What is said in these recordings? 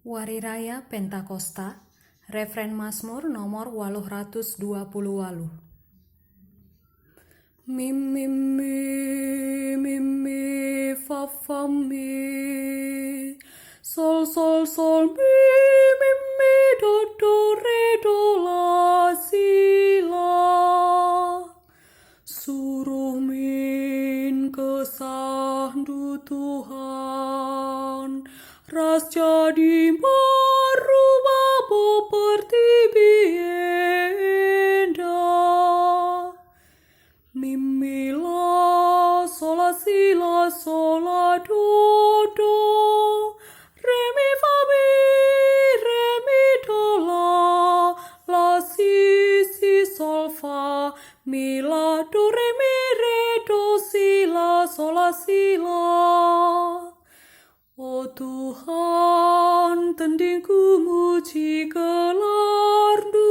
Wari Raya Pentakosta, Refren Mazmur nomor 828. Mi mi mi fa fa mi, sol sol sol mi do re do la si la. Suruh min kesandu Tuhan, ras jadi merubah bepertibi indah. Mimi la sola si la sola do do, re mi fa mi do la si sol fa, mi la do re do si la sola si la. Oh Tuhan, tandingku muji gelar-Mu,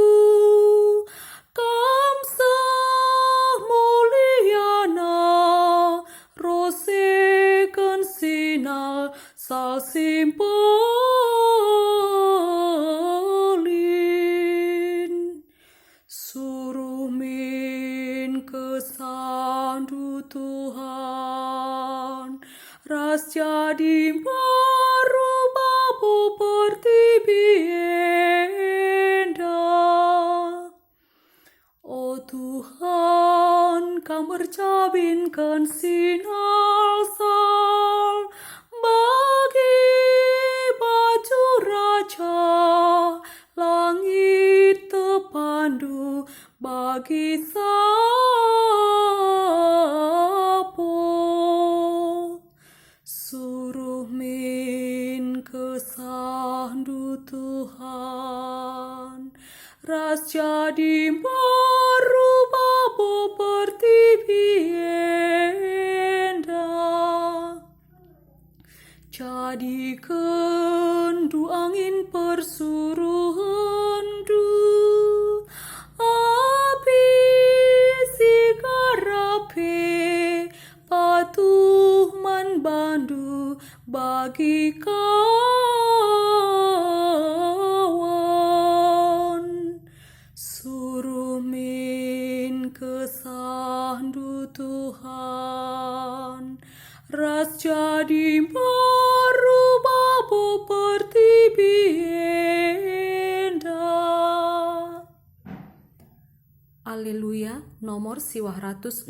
Kamsah muliana, rosekan sinal sal simpelin. Suruh min kesandu Tuhan, ras jadi merubah bepertibi indah. Oh Tuhan, Kau mercabinkan sinal sal bagi baju raja, langit terpandu bagi sapo. Suruh min kesandu Tuhan, ras jadi merubah bepertibi indah. Jadikan du angin persuruhan-Du, api sigarape patuh manbandu bagi kawan. Suruh min kesandu Tuhan, ras jadi merubah bepertibi indah. Haleluya nomor 164.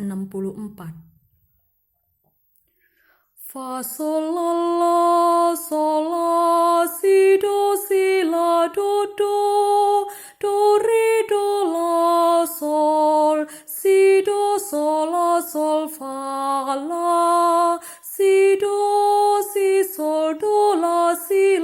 Fa sol la si la do re do la sol si do sol la sol fa la si do si sol do la si